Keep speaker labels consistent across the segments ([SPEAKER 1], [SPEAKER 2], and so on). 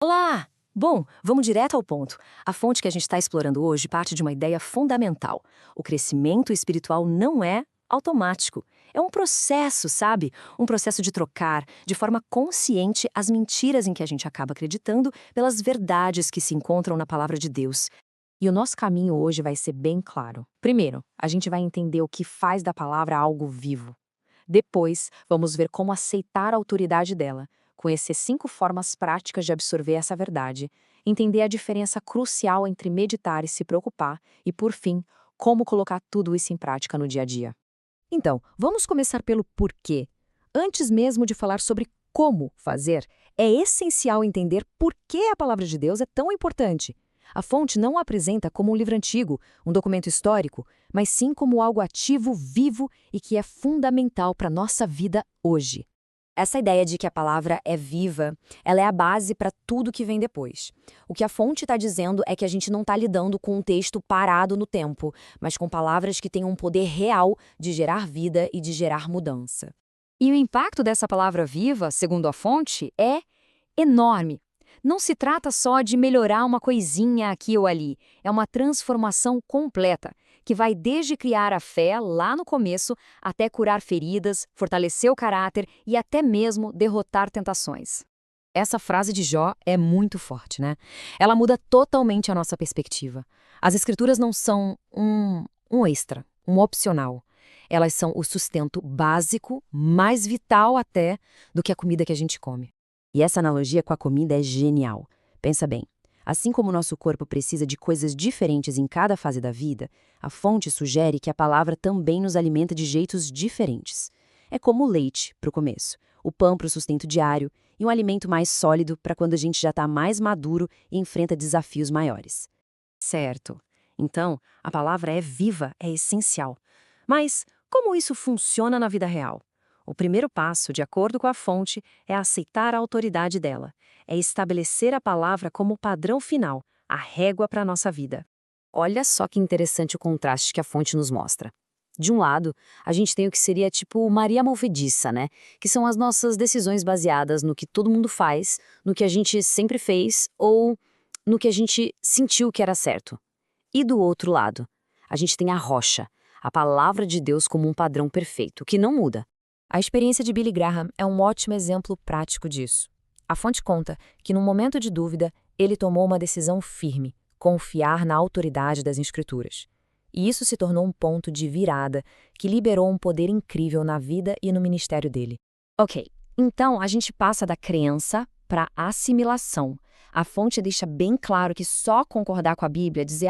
[SPEAKER 1] Olá! Bom, vamos direto ao ponto. A fonte que a gente está explorando hoje parte de uma ideia fundamental. O crescimento espiritual não é automático. É um processo, sabe? Um processo de trocar, de forma consciente, as mentiras em que a gente acaba acreditando pelas verdades que se encontram na palavra de Deus.
[SPEAKER 2] E o nosso caminho hoje vai ser bem claro. Primeiro, a gente vai entender o que faz da palavra algo vivo. Depois, vamos ver como aceitar a autoridade dela, conhecer 5 formas práticas de absorver essa verdade, entender a diferença crucial entre meditar e se preocupar, e, por fim, como colocar tudo isso em prática no dia a dia. Então, vamos começar pelo porquê. Antes mesmo de falar sobre como fazer, é essencial entender por que a palavra de Deus é tão importante. A fonte não a apresenta como um livro antigo, um documento histórico, mas sim como algo ativo, vivo e que é fundamental para a nossa vida hoje.
[SPEAKER 3] Essa ideia de que a palavra é viva, ela é a base para tudo que vem depois. O que a fonte está dizendo é que a gente não está lidando com um texto parado no tempo, mas com palavras que têm um poder real de gerar vida e de gerar mudança.
[SPEAKER 4] E o impacto dessa palavra viva, segundo a fonte, é enorme. Não se trata só de melhorar uma coisinha aqui ou ali, é uma transformação completa, que vai desde criar a fé lá no começo até curar feridas, fortalecer o caráter e até mesmo derrotar tentações.
[SPEAKER 2] Essa frase de Jó é muito forte, né? Ela muda totalmente a nossa perspectiva. As escrituras não são um extra, um opcional. Elas são o sustento básico, mais vital até, do que a comida que a gente come. E essa analogia com a comida é genial. Pensa bem, assim como o nosso corpo precisa de coisas diferentes em cada fase da vida, a fonte sugere que a palavra também nos alimenta de jeitos diferentes. É como o leite, para o começo, o pão para o sustento diário e um alimento mais sólido para quando a gente já está mais maduro e enfrenta desafios maiores. Certo. Então, a palavra é viva, é essencial. Mas como isso funciona na vida real? O primeiro passo, de acordo com a fonte, é aceitar a autoridade dela. É estabelecer a palavra como o padrão final, a régua para a nossa vida. Olha só que interessante o contraste que a fonte nos mostra. De um lado, a gente tem o que seria tipo Maria Movediça, né? Que são as nossas decisões baseadas no que todo mundo faz, no que a gente sempre fez ou no que a gente sentiu que era certo. E do outro lado, a gente tem a rocha, a palavra de Deus como um padrão perfeito, que não muda. A experiência de Billy Graham é um ótimo exemplo prático disso. A fonte conta que, num momento de dúvida, ele tomou uma decisão firme, confiar na autoridade das Escrituras. E isso se tornou um ponto de virada que liberou um poder incrível na vida e no ministério dele. Ok, então a gente passa da crença para a assimilação. A fonte deixa bem claro que só concordar com a Bíblia, dizer,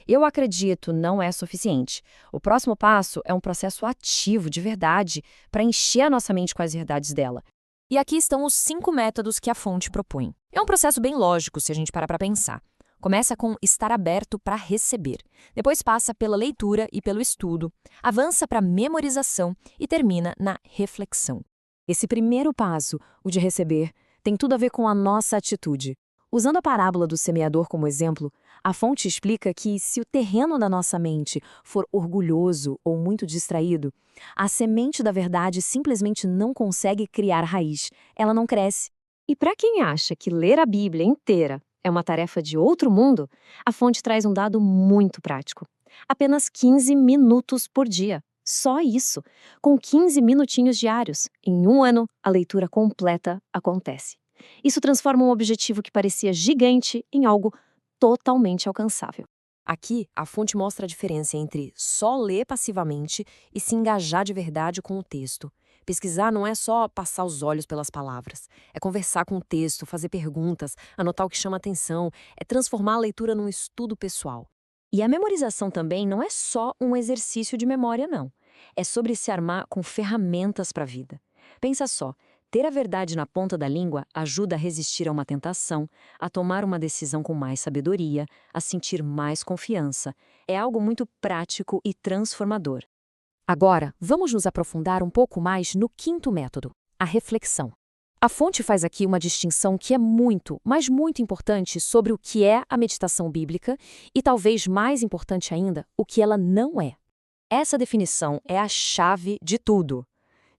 [SPEAKER 2] eu acredito, não é suficiente. O próximo passo é um processo ativo, de verdade, para encher a nossa mente com as verdades dela.
[SPEAKER 5] E aqui estão os 5 métodos que a fonte propõe. É um processo bem lógico se a gente parar para pensar. Começa com estar aberto para receber. Depois passa pela leitura e pelo estudo. Avança para a memorização e termina na reflexão.
[SPEAKER 2] Esse primeiro passo, o de receber, tem tudo a ver com a nossa atitude. Usando a parábola do semeador como exemplo, a fonte explica que se o terreno da nossa mente for orgulhoso ou muito distraído, a semente da verdade simplesmente não consegue criar raiz, ela não cresce. E para quem acha que ler a Bíblia inteira é uma tarefa de outro mundo, a fonte traz um dado muito prático. Apenas 15 minutos por dia. Só isso. Com 15 minutinhos diários, em um ano, a leitura completa acontece. Isso transforma um objetivo que parecia gigante em algo totalmente alcançável. Aqui, a fonte mostra a diferença entre só ler passivamente e se engajar de verdade com o texto. Pesquisar não é só passar os olhos pelas palavras. É conversar com o texto, fazer perguntas, anotar o que chama atenção. É transformar a leitura num estudo pessoal. E a memorização também não é só um exercício de memória, não. É sobre se armar com ferramentas para a vida. Pensa só. Ter a verdade na ponta da língua ajuda a resistir a uma tentação, a tomar uma decisão com mais sabedoria, a sentir mais confiança. É algo muito prático e transformador. Agora, vamos nos aprofundar um pouco mais no quinto método, a reflexão. A fonte faz aqui uma distinção que é muito, mas muito importante sobre o que é a meditação bíblica e, talvez mais importante ainda, o que ela não é. Essa definição é a chave de tudo.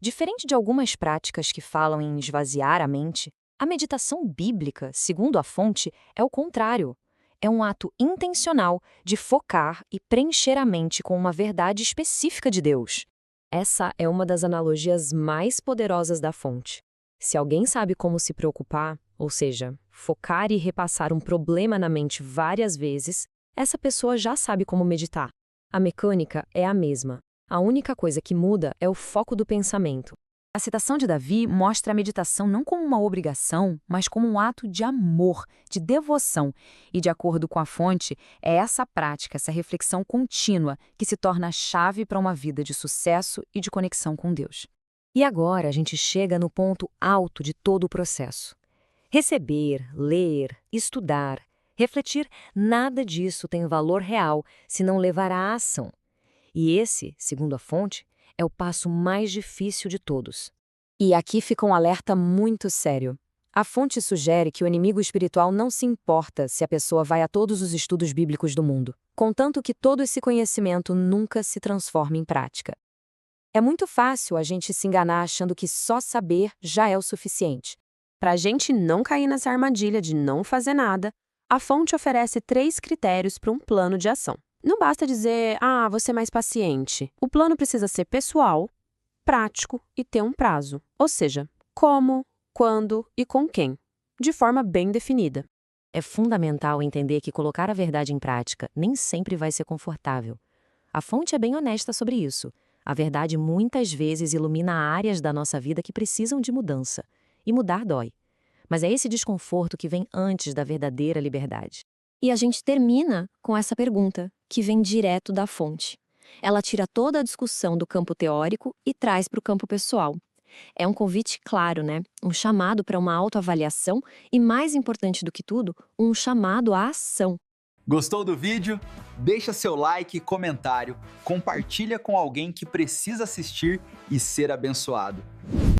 [SPEAKER 2] Diferente de algumas práticas que falam em esvaziar a mente,
[SPEAKER 1] A meditação bíblica, segundo a fonte, é o contrário. É um ato intencional de focar e preencher a mente com uma verdade específica de Deus.
[SPEAKER 3] Essa é uma das analogias mais poderosas da fonte. Se alguém sabe como se preocupar, ou seja, focar e repassar um problema na mente várias vezes, essa pessoa já sabe como meditar. A mecânica é a mesma. A única coisa que muda é o foco do pensamento.
[SPEAKER 5] A citação de Davi mostra a meditação não como uma obrigação, mas como um ato de amor, de devoção. E, de acordo com a fonte, é essa prática, essa reflexão contínua, que se torna a chave para uma vida de sucesso e de conexão com Deus.
[SPEAKER 1] E agora a gente chega no ponto alto de todo o processo. Receber, ler, estudar, refletir, nada disso tem valor real se não levar à ação. E esse, segundo a fonte, é o passo mais difícil de todos.
[SPEAKER 3] E aqui fica um alerta muito sério. A fonte sugere que o inimigo espiritual não se importa se a pessoa vai a todos os estudos bíblicos do mundo, contanto que todo esse conhecimento nunca se transforme em prática. É muito fácil a gente se enganar achando que só saber já é o suficiente. Para a gente não cair nessa armadilha de não fazer nada, a fonte oferece 3 critérios para um plano de ação. Não basta dizer, você é mais paciente. O plano precisa ser pessoal, prático e ter um prazo. Ou seja, como, quando e com quem, de forma bem definida.
[SPEAKER 1] É fundamental entender que colocar a verdade em prática nem sempre vai ser confortável. A fonte é bem honesta sobre isso. A verdade muitas vezes ilumina áreas da nossa vida que precisam de mudança. E mudar dói. Mas é esse desconforto que vem antes da verdadeira liberdade.
[SPEAKER 6] E a gente termina com essa pergunta, que vem direto da fonte. Ela tira toda a discussão do campo teórico e traz para o campo pessoal. É um convite claro, né? Um chamado para uma autoavaliação e, mais importante do que tudo, um chamado à ação.
[SPEAKER 7] Gostou do vídeo? Deixa seu like e comentário, compartilha com alguém que precisa assistir e ser abençoado.